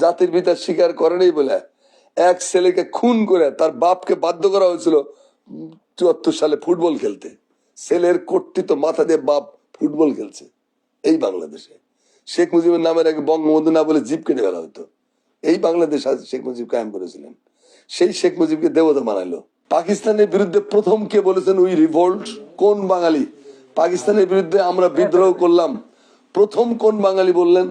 জাতির পিতার স্বীকার করেনি বলে এক ছেলেকে খুন করে তার বাপকে বাধ্য করা হয়েছিল ৭৪ সালে ফুটবল খেলতে। ছেলের কর্তৃত্ব মাথা দিয়ে বাপ ফুটবল খেলছে এই বাংলাদেশে। শেখ মুজিবের নামের আগে বঙ্গবন্ধু না বলে জিপ কেটে ফেলা হতো। এই বাংলাদেশ শেখ মুজিব কায়েম করেছিলেন। সেই শেখ মুজিবকে দেবতা মানাইলো। পাকিস্তানের বিরুদ্ধে প্রথম কে বলেছেন উই রিভোল্ট? কোন বাঙালি? পাকিস্তানের বিরুদ্ধে আমরা বিদ্রোহ করলাম, প্রথম কোন বাঙালি বললেন?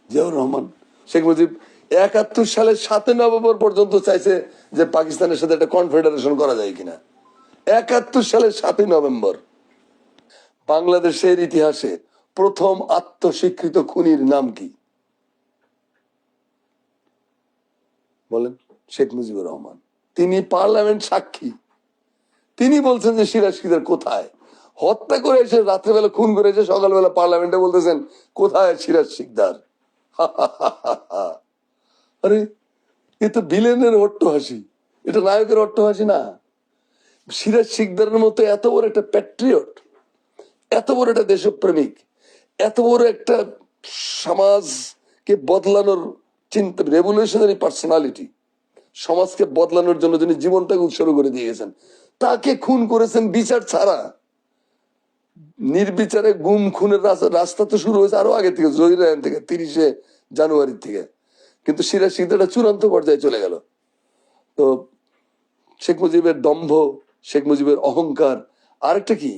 জিয়াউর রহমান। শেখ মুজিব ৭১ সালের ৭ নভেম্বর পর্যন্ত চাইছে যে পাকিস্তানের সাথে একটা কনফেডারেশন করা যায় কিনা। ৭১ সালের ৭ নভেম্বর। বাংলাদেশের ইতিহাসে প্রথম আত্মস্বীকৃত খুনির নাম কি বলেন? শেখ মুজিবুর রহমান। তিনি পার্লামেন্ট সাক্ষী। তিনি বলছেন যে সিরাজ শিকদার কোথায়, হত্যা করে এসে রাত্রেবেলা খুন করে এসে সকালবেলা পার্লামেন্টে বলতেছেন কোথায় সিরাজ শিকদার। আরে এ তো ভিলেনের অট্টহাসি, এটা নায়কের অট্টহাসি না। সিরাজ শিকদারের মতো এত বড় একটা প্যাট্রিয়ট, এত বড় একটা দেশপ্রেমিক, এত বড় একটা সমাজকে বদলানোর চিন্তা, রেভলিউশনারি পার্সোনালিটি, সমাজকে বদলানোর জন্য যিনি জীবনটাকে উৎসর্গ করে দিয়ে গেছেন, তাকে খুন করেছেন বিচার ছাড়া। নির্বিচারে গুম খুনের রাস্তা তো শুরু হয়েছে আরো আগে থেকে, জহিরায়ন থেকে, ৩০শে জানুয়ারি থেকে। কিন্তু সিরাজ শিকদারটা চূড়ান্ত পর্যায়ে চলে গেল। তো শেখ মুজিবের দম্ভ, শেখ মুজিবের অহংকার। আরেকটা কি,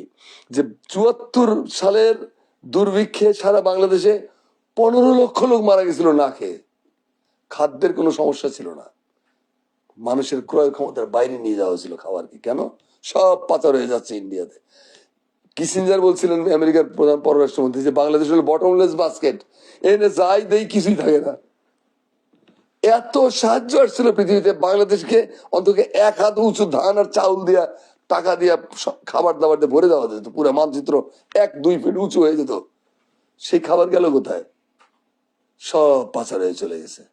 যে ৭৪ সালের দুর্ভিক্ষে সারা বাংলাদেশে ১৫ লক্ষ লোক মারা গেছিল না খেয়ে। খাদ্যের কোনো সমস্যা ছিল না, মানুষের ক্রয় ক্ষমতার বাইরে নিয়ে যাওয়া ছিল খাবার। কি কেন? সব পাচার হয়ে যাচ্ছে ইন্ডিয়াতে। কিসিঞ্জার বলছিলেন, আমেরিকার প্রধান পররাষ্ট্রমন্ত্রী, যে বাংলাদেশ হলো বটমলেস বাস্কেট, এনে যাই দেই কিছুই থাকে না। এত সাহায্য আসছিল পৃথিবীতে, বাংলাদেশকে অন্তত ১ হাত উঁচু ধান আর চাউল দিয়া, টাকা দিয়া, খাবার দাবার দিয়ে ভরে দেওয়া যেত। পুরো মানচিত্র ১-২ ফিট উঁচু হয়ে যেত। সেই খাবার গেল কোথায়? সব পাচার হয়ে চলে গেছে।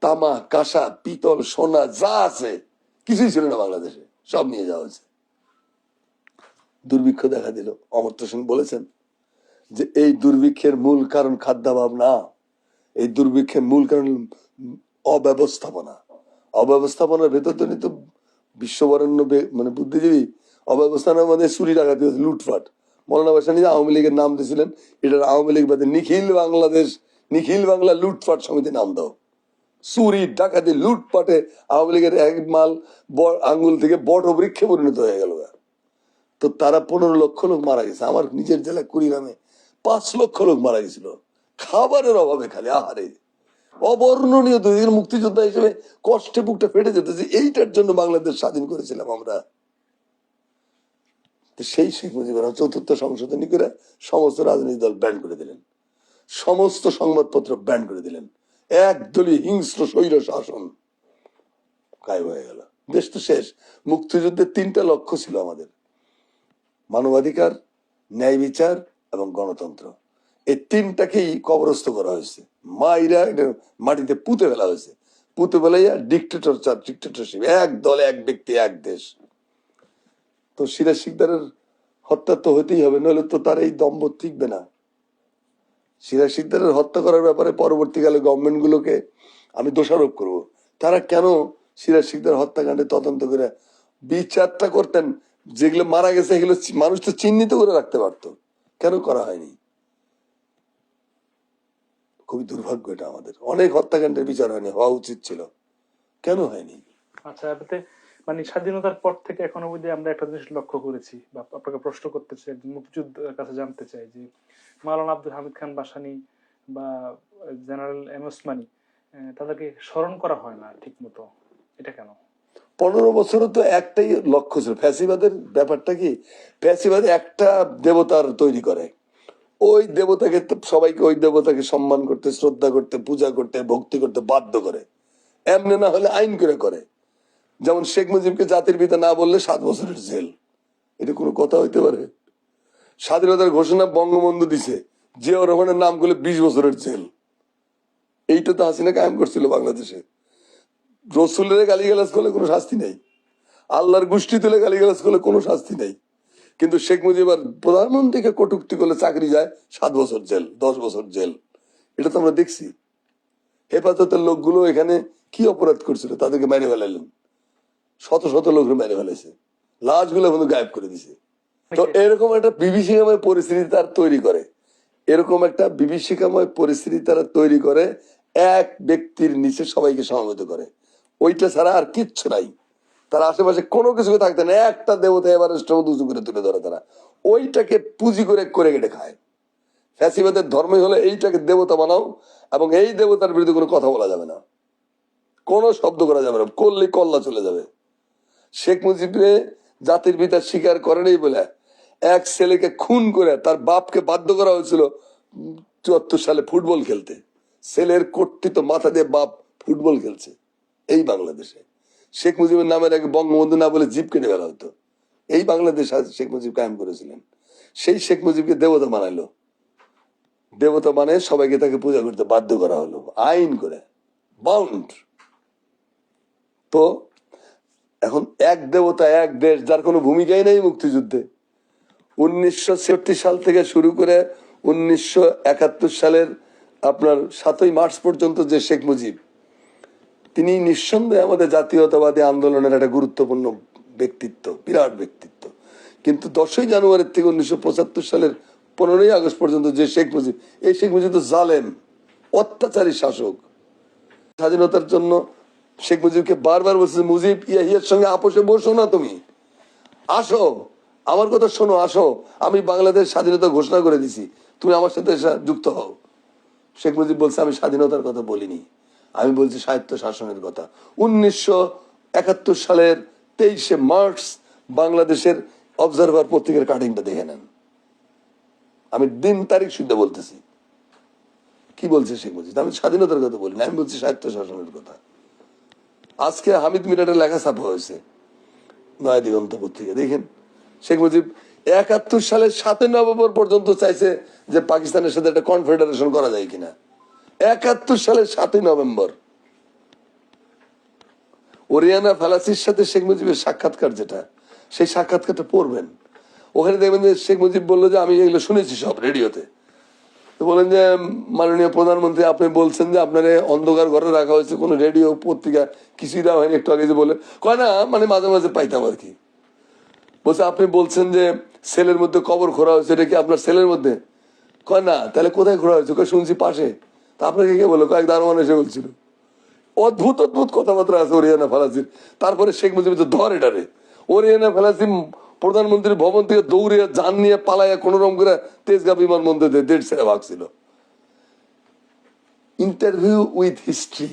তামা, কাঁসা, পিতল, সোনা যা আছে কিছুই ছিল না বাংলাদেশে, সব নিয়ে যাওয়া হয়েছে। দুর্ভিক্ষ দেখা দিল। অমর্ত্য সেন বলেছেন যে এই দুর্ভিক্ষের মূল কারণ খাদ্যাভাব না, এই দুর্ভিক্ষের মূল কারণ অব্যবস্থাপনা। অব্যবস্থাপনার ভেতর তো নিত বিশ্ববরেণ্য মানে বুদ্ধিজীবী। অব্যবস্থাপনার মধ্যে চুরি ডাকাতি, লুটপাট। মৌলানা ভাসানী আওয়ামী লীগের নাম দিয়েছিলেন, এটার আওয়ামী লীগ বাদে নিখিল বাংলাদেশ, নিখিল বাংলা লুটপাট সমিতি নাম দাও। চুরি ডাকাতি লুটপাটে আওয়ামী লীগের এক মাল আঙ্গুল থেকে বট বৃক্ষে পরিণত হয়ে গেল। তো তারা ১৫ লক্ষ লোক মারা গেছে। আমার নিজের জেলা কুড়িগ্রামে ৫ লক্ষ লোক মারা গেছিল খাবারের অভাবে। খালি আহারে অবর্ণনীয়। দুদিন মুক্তিযোদ্ধা হিসেবে কষ্টে বুকটা ফেটে যেত যে এইটার জন্য বাংলাদেশ স্বাধীন করেছিলাম আমরা। সেই শেখ মুজিবুর রহমান ৪র্থ সংশোধনী করে সমস্ত রাজনৈতিক দল ব্যান করে দিলেন, সমস্ত সংবাদপত্র ব্যান করে দিলেন। একদলীয় হিংস্র স্বৈর শাসন কায়েম হয়ে গেল। দেশ তো শেষ। মুক্তিযুদ্ধের ৩টা লক্ষ্য ছিল আমাদের: মানবাধিকার, ন্যায় বিচার এবং গণতন্ত্র। এই ৩টাকেই কবরস্থ করা হয়েছে, মাইরা মাটিতে পুঁতে ফেলা হয়েছে। পুঁতে ফেলাইয়া ডিক্টেটরশিপ, এক দল, এক ব্যক্তি, এক দেশ। তো সিরাজ শিকদারের হত্যা তো হতেই হবে, নইলে তো তার এই দম্ভ টিকবে না। সিরাজ শিকদারের হত্যা করার ব্যাপারে পরবর্তীকালে গভর্নমেন্ট গুলোকে আমি দোষারোপ করব। তারা কেন সিরাজ শিকদার হত্যাকাণ্ডে তদন্ত করে বিচারটা করতেন? যেগুলো মারা গেছে এগুলো মানুষ তো চিহ্নিত করে রাখতে পারতো, কেন করা হয়নি? খুবই দুর্ভাগ্য এটা আমাদের। অনেক হত্যাকাণ্ডের বিচার হয়নি, হওয়া উচিত ছিল, কেন হয়নি? আচ্ছা, মানে স্বাধীনতার পর থেকে এখনো অবধি আমরা একটা জিনিস লক্ষ্য করেছি বা আপনাকে প্রশ্ন করতে চাই, মুক্তিযুদ্ধের কাছে জানতে চাই যে মাওলানা আব্দুল হামিদ খান ভাসানী বা জেনারেল এম ওসমানী, তাদেরকে স্মরণ করা হয় না ঠিক মতো, এটা কেন? 15 বছরও তো একটাই লক্ষ্য ছিল। ফ্যাসিবাদের ব্যাপারটা কি, ফ্যাসিবাদ একটা দেবতার তৈরি করে, ওই দেবতাকে সবাইকে ওই দেবতাকে সম্মান করতে, শ্রদ্ধা করতে, পূজা করতে, ভক্তি করতে বাধ্য করে। এমনি না হলে আইন করে। যেমন শেখ মুজিবকে জাতির পিতা না বললে 7 বছরের জেল। এটা কোনো কথা হইতে পারে? স্বাধীনতার ঘোষণা বঙ্গবন্ধু দিছে, জিয়াউর রহমানের নাম করলে 20 বছরের জেল। এইটা তো হাসিনা কায়েম করছিল বাংলাদেশে। রসুলের গালিগালাজ করলে কোনো শাস্তি নেই, আল্লাহর গোষ্ঠী তুলে গালিগালাজ করলে কোনো শাস্তি নেই। কিন্তু শেখ মুজিব আর প্রধানমন্ত্রীকে কটূক্তি করলে চাকরি যায় 7 বছর জেল, 10 বছর জেল। এটা তো আমরা দেখছি। হেফাজতের লোকগুলো এখানে কি অপরাধ করছিল, তাদেরকে মেরে ফেলাইলেন, শত শত লোককে মেরে ফেলেছে, লাশগুলো কিন্তু গায়েব করে দিছে। তো এরকম একটা বিভীষিকাময় পরিস্থিতি তারা তৈরি করে, এরকম একটা বিভীষিকাময় পরিস্থিতি তারা তৈরি করে, এক ব্যক্তির নিচে সবাইকে সমবেত করে, ওইটা ছাড়া আর কিচ্ছু নাই। তার আশেপাশে কোনো কিছু থাকতে না, একটা দেবতা এভারেস্টের মতো উঁচু করে তুলে ধরে তারা, ওইটাকে পুঁজি করে করে কেটে খায়। ফ্যাসিবাদের ধর্মই হলো এইটাকে দেবতা বানাও, এবং এই দেবতার বিরুদ্ধে কোনো কথা বলা যাবে না, কোনো শব্দ করা যাবে না, করলে কল্লা চলে যাবে। শেখ মুজিবরে জাতির পিতা স্বীকার করেনি বলে এক ছেলেকে খুন করে তার বাপকে বাধ্য করা হয়েছিল 74 সালে ফুটবল খেলতে। ছেলের কর্তৃত্ব মাথা দিয়ে বাপ ফুটবল খেলছে এই বাংলাদেশে। শেখ মুজিবের নামের আগে বঙ্গবন্ধু না বলে জিপ কেটে ফেলা হতো। এই বাংলাদেশ শেখ মুজিব কায়েম করেছিলেন। সেই শেখ মুজিবকে দেবতা বানাইলো, দেবতা মানে সবাইকে তাকে পূজা করতে বাধ্য করা হলো আইন করে, বাউন্ড। তো এখন এক দেবতা এক দেশ, যার কোনো ভূমিকাই নেই মুক্তিযুদ্ধে। 1966 সাল থেকে শুরু করে 1971 সালের আপনার 7ই মার্চ পর্যন্ত যে শেখ মুজিব, তিনি নিঃসন্দেহে আমাদের জাতীয়তাবাদী আন্দোলনের একটা গুরুত্বপূর্ণ ব্যক্তিত্ব, বিরাট ব্যক্তিত্ব। কিন্তু 10ই জানুয়ারি থেকে 1975 সালের 15ই আগস্ট পর্যন্ত যে শেখ মুজিব, এই শেখ মুজিব তো জালেম, অত্যাচারী শাসক। স্বাধীনতার জন্য শেখ মুজিবকে বারবার বলছে, মুজিব ইয়াহিয়ার সঙ্গে আপোষে বসো না, তুমি আসো, আমার কথা শোনো, আসো, আমি বাংলাদেশ স্বাধীনতা ঘোষণা করে দিছি, তুমি আমার সাথে যুক্ত হও। শেখ মুজিব বলছে, আমি স্বাধীনতার কথা বলিনি, আমি বলছি স্বায়ত্ত শাসনের কথা। 1971 সালের 23শে মার্চ বাংলাদেশের অবজারভার পত্রিকার কাটিংটা দেখে নেন, আমি দিন তারিখ শুদ্ধ বলতেছি। কি বলছে শেখ মুজিব? আমি স্বাধীনতার কথা বলিনি, আমি বলছি স্বায়ত্ত শাসনের কথা। আজকে হামিদ মিরাটের লেখা ছাপা হয়েছে নয়া দিগন্ত পত্রিকা, দেখেন। শেখ মুজিব 71 সালের 7 নভেম্বর পর্যন্ত চাইছে যে পাকিস্তানের সাথে একটা কনফেডারেশন করা যায় কিনা। 71 সালের 7 নভেম্বর ওরিয়ানা ফালাসির সাথে শেখ মুজিবের সাক্ষাৎকার, যেটা সেই সাক্ষাৎকারটা পড়বেন, ওখানে দেখবেন যে শেখ মুজিব বললো যে আমি এগুলো শুনেছি সব রেডিওতে। তো বলেন যে মাননীয় প্রধানমন্ত্রী, আপনি বলছেন যে আপনার অন্ধকার ঘরে রাখা হয়েছে, কোনো রেডিও পত্রিকা কিছুই দেওয়া হয়নি, একটু আগে যে বলে কয় না, মানে মাঝে মাঝে পাইতাম আর কি। বলছে আপনি বলছেন যে সেলের মধ্যে কবর খোঁড়া হয়েছে, এটা কি আপনার সেলের মধ্যে? কয় না, তাহলে কোথায় খোঁড়া হয়েছে? কয় শুনছি পাশে। তা আপনাকে কে বললো? কয়েক দারোয়ান এসে বলছিল। অদ্ভুত অদ্ভুত কথাবার্তা আছে ওরিয়ানা ফালাসির। তারপরে শেখ মুজিব ধর এটারে, ওরিয়ানা ফালাসি প্রধানমন্ত্রীর ভবন থেকে দৌড়িয়ে যান নিয়ে পালাইয়া কোন রকম করে তেজগাঁ বিমানবন্দর দিয়ে দেড় ছেড়ে ভাগছিল। Interview with history,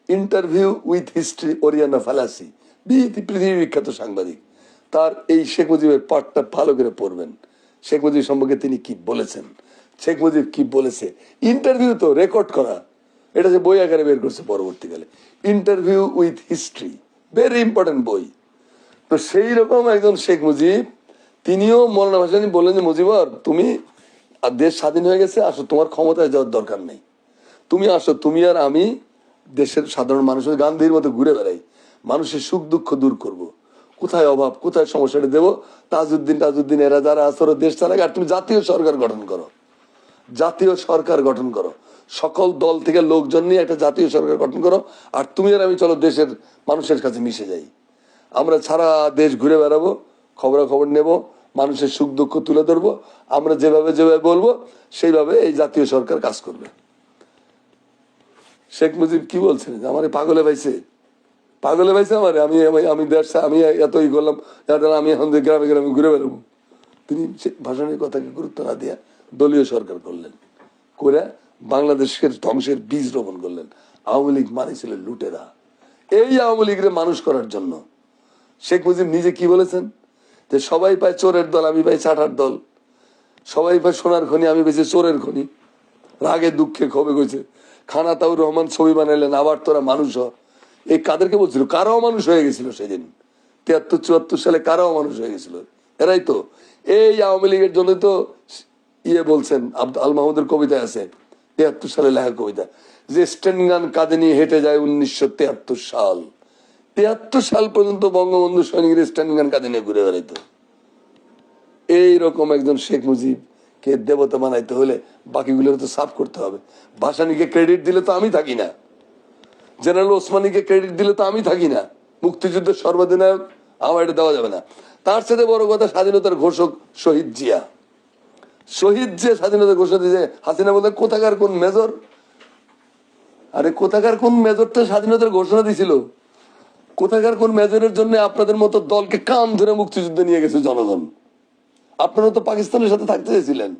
interview with history, Oriana Fallaci পৃথিবী বিখ্যাত সাংবাদিক। তার এই শেখ মুজিবের পাঠটা ভালো করে পড়বেন। শেখ মুজিব সম্পর্কে তিনি কি বলেছেন, শেখ মুজিব কি বলেছে, ইন্টারভিউ তো রেকর্ড করা, এটা যে বই আকারে বের করছে পরবর্তীকালে, interview with history, very important বই। তো সেই রকম একজন শেখ মুজিব, তিনিও মৌলানা ভাসানী বললেন যে মুজিবর, তুমি দেশ স্বাধীন হয়ে গেছে, আসো, তোমার ক্ষমতায় যাওয়ার দরকার নেই, তুমি আসো, তুমি আর আমি দেশের সাধারণ মানুষের গান্ধীর মতো ঘুরে বেড়াই, মানুষের সুখ দুঃখ দূর করব, কোথায় অভাব কোথায় সমস্যাটা দেবো, তাজউদ্দিন এরা যারা আসর দেশ চালাক, আর তুমি জাতীয় সরকার গঠন করো, জাতীয় সরকার গঠন করো, সকল দল থেকে লোকজন নিয়ে একটা জাতীয় সরকার গঠন করো, আর তুমি আর আমি চলো দেশের মানুষের কাছে মিশে যাই, আমরা সারা দেশ ঘুরে বেড়াবো, খবরাখবর নেব, মানুষের সুখ দুঃখ তুলে ধরবো, আমরা যেভাবে যেভাবে বলবো সেইভাবে এই জাতীয় সরকার কাজ করবে। শেখ মুজিব কি বলছেন? আমার পাগলে পাইছে, পাগলে পাইছে আমার, আমি দেশ, আমি এতই করলাম, আমি এখন গ্রামে গ্রামে ঘুরে বেড়াবো। তিনি ভাষণের কথাকে গুরুত্ব না দিয়া দলীয় সরকার করলেন, করে বাংলাদেশের ধ্বংসের বীজ রোপণ করলেন। আওয়ামী লীগ মানে ছিল লুটেরা। এই আওয়ামী লীগের মানুষ করার জন্য শেখ মুজিব নিজে কি বলেছেন, যে সবাই পায় চোরের দল, আমি পাই চাটার দল, সবাই পায় সোনার খনি, আমি পেয়েছি চোরের খনি। রাগে দুঃখে ক্ষোভে গেছে। খানা তাউর রহমান ছবি বানাইলেন, আবার তোরা মানুষ হ। এই কাদেরকে বলছিল? কারাও মানুষ হয়ে গেছিল সেদিন 73-74 সালে, কারাও মানুষ হয়ে গেছিল এরাই তো। এই আওয়ামী লীগের জন্য তো বলছেন, আল মাহমুদের কবিতায় আছে, 73 সালে লেখা কবিতা, যে স্ট্যান্ডগান কাঁধে নিয়ে হেঁটে যায় 1973 সাল। 73 সাল পর্যন্ত বঙ্গবন্ধু সৈনিকের স্ট্যান্ডগান কাঁধে নিয়ে ঘুরে বেড়াইতো। এইরকম একজন শেখ মুজিব কে দেবতা বানাইতে হলে বাকিগুলোর তো সাফ করতে হবে। ভাসানীকে ক্রেডিট দিলে তো আমি থাকি না, জেনারেল ওসমানীকে ক্রেডিট দিলে তো আমি থাকি না, মুক্তিযুদ্ধের সর্বাধিনায়ক আমার এটা দেওয়া যাবে না। তার সাথে বড় কথা স্বাধীনতার ঘোষক শহীদ জিয়া, শহীদ যে স্বাধীনতা ঘোষণা দিয়েছে, হাসিনা বলতে কোথাকার কোন মেজর, আরে কোথাকার কোন মেজরটা স্বাধীনতার ঘোষণা দিছিল? কোথাকার কোন মেজরের জন্য আপনাদের মতো দলকে কান ধরে মুক্তিযুদ্ধে নিয়ে গেছে জনগণ? আপনারা তো পাকিস্তানের সাথে থাকতে চেয়েছিলেন।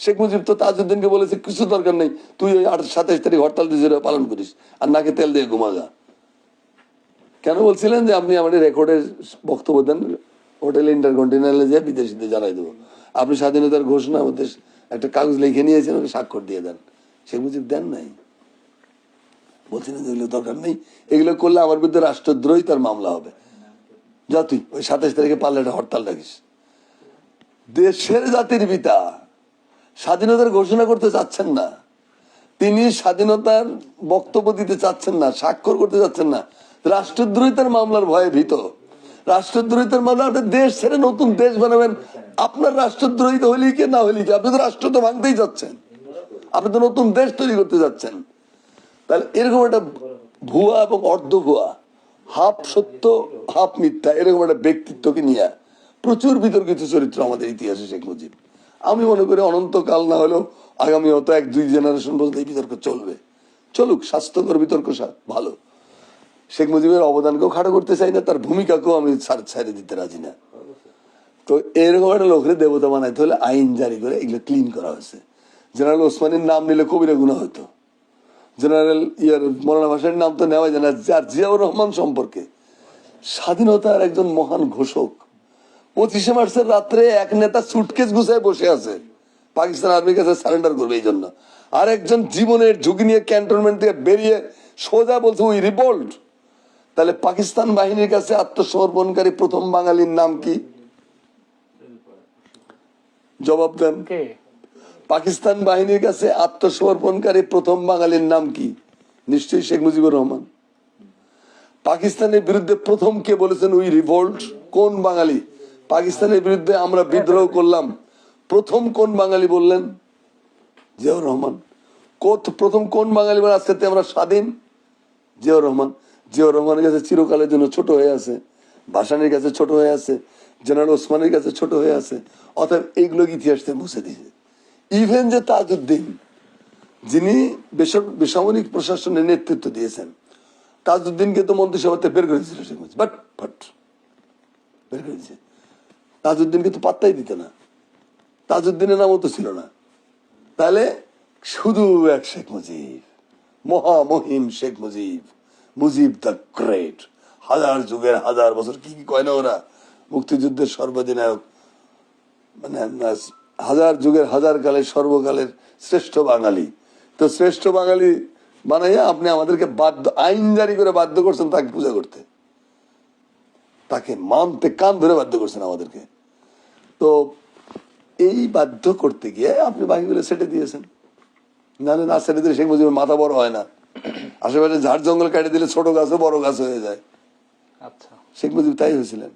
শেখ মুজিব তো তাজউদ্দিনকে বলেছে কিছু দরকার নেই, তুই ওই 27 তারিখ হরতাল দিয়ে পালন করিস আর নাকে তেল দিয়ে ঘুমাগা। কেন বলছিলেন যে আপনি আমাদের রেকর্ডের বক্তব্য দেন, হোটেল ইন্টারকন্টিনেন্টালে যে বিদেশিতে জানাই দেবো, আপনি স্বাধীনতার ঘোষণা আমাদের একটা কাগজ লিখে নিয়েছেন, ওকে স্বাক্ষর দিয়ে দেন। শেখ মুজিব দেন নাই, বলছিলেন যে এগুলো দরকার নেই, এগুলো করলে আমার বিরুদ্ধে রাষ্ট্রদ্রোহিতার মামলা হবে, যা তুই ওই 27 তারিখে পারলে একটা হরতাল ডাকিস। দেশের জাতির পিতা স্বাধীনতার ঘোষণা করতে চাচ্ছেন না, তিনি স্বাধীনতার বক্তব্য দিতে চাচ্ছেন না, স্বাক্ষর করতে চাচ্ছেন না, রাষ্ট্রদ্রোহিতার মামলার ভয়ে ভীত। রাষ্ট্রদ্রোহিতার মামলা, আপনি দেশ ছেড়ে নতুন দেশ বানাবেন, আপনার রাষ্ট্রদ্রোহিত হইলে কি না হইলে কি, আপনি তো রাষ্ট্র তো ভাঙতেই যাচ্ছেন, আপনি তো নতুন দেশ তৈরি করতে যাচ্ছেন। তাহলে এরকম একটা ভুয়া এবং অর্ধ ভুয়া, হাফ সত্য হাফ মিথ্যা, এরকম একটা ব্যক্তিত্বকে নিয়ে প্রচুর বিতর্কিত চরিত্র আমাদের ইতিহাসে শেখ মুজিব। আমি মনে করি অনন্তকাল না হলেও আগামী হয়তো 1-2 জেনারেশন পর্যন্ত এই বিতর্ক চলবে, চলুক, স্বাস্থ্যকর বিতর্ক ভালো। শেখ মুজিবের অবদানকেও খাটো করতে চাই না, তার ভূমিকাকেও আমি ছেড়ে দিতে রাজি না। তো এরকম একটা লোকের দেবতা বানাইতে হলে আইন জারি করে এগুলো ক্লিন করা হয়েছে। জেনারেল ওসমানীর নাম নিলে কবিরা গুনাহ হতো, জেনারেল মৌলানা ভাসানীর নাম তো নেওয়া যায় না। আর জিয়াউর রহমান সম্পর্কে স্বাধীনতার একজন মহান ঘোষক, 25শে মার্চের রাত্রে এক নেতা সুটকেস গুছায় বসে আছে, পাকিস্তান আর্মির কাছে সারেন্ডার করবে এই জন্য, আর একজন জীবনের ঝুঁকি নিয়ে ক্যান্টনমেন্ট থেকে বেরিয়ে সোজা বলছে উই রিভোল্ট। তাহলে পাকিস্তান বাহিনীর কাছে আত্মসমর্পণকারী প্রথম বাঙালির নাম কি? জবাব দেন। পাকিস্তান বাহিনীর কাছে আত্মসমর্পণকারী প্রথম বাঙালির নাম কি? নিশ্চয়ই শেখ মুজিবুর রহমান। পাকিস্তানের বিরুদ্ধে প্রথম কে বলেছেন উই রিভোল্ট? কোন বাঙালি? পাকিস্তানের বিরুদ্ধে আমরা বিদ্রোহ করলাম, প্রথম কোন বাঙালি বললেন? জিয়াউর রহমান। প্রথম কোন বাঙালি বলে আজকে আমরা স্বাধীন? জিয়াউর রহমান। জিয়াউর রহমানের কাছে চিরকালের জন্য ছোট হয়ে আছে, ভাসানীর কাছে ছোট হয়ে আছে, জেনারেল ওসমানের কাছে ছোট হয়ে আছে। অর্থাৎ এইগুলো ইতিহাস থেকে মুছে দিয়েছে। ইভেন যে তাজউদ্দিন, যিনি বেসামরিক প্রশাসনের নেতৃত্ব দিয়েছেন, তাজউদ্দিনকে তো মন্ত্রিসভাতে বের করে দিয়েছিল শেখ মুজিব, বাট বের করে দিয়েছে। তাজউদ্দিনকে তো পাত্তাই দিত না, তাজউদ্দিনের নামও তো ছিল না। তাহলে শুধু এক শেখ মুজিব, মহামহিম শেখ মুজিব, মুজিব দ্য গ্রেট, হাজার যুগের হাজার বছর কি কি কয় না ওরা, মুক্তিযুদ্ধের সর্বাধিনায়ক, মানে হাজার যুগের হাজার কালের সর্বকালের শ্রেষ্ঠ বাঙালি। তো শ্রেষ্ঠ বাঙালি বানাইয়া আপনি আমাদেরকে বাধ্য, আইন জারি করে বাধ্য করছেন তাকে পূজা করতে, তাকে মানতে কান ধরে বাধ্য করছেন আমাদেরকে। তো এই বাধ্য করতে গিয়ে আপনি বাকিগুলো সেটে দিয়েছেন, নাহলে না সেটে দিলে শেখ মুজিবের মাথা বড় হয় না। আশেপাশে ঝাড় জঙ্গল কেটে দিলে ছোট গাছও বড় গাছ হয়ে যায়। আচ্ছা, শেখ মুজিব তাই হয়েছিলেন।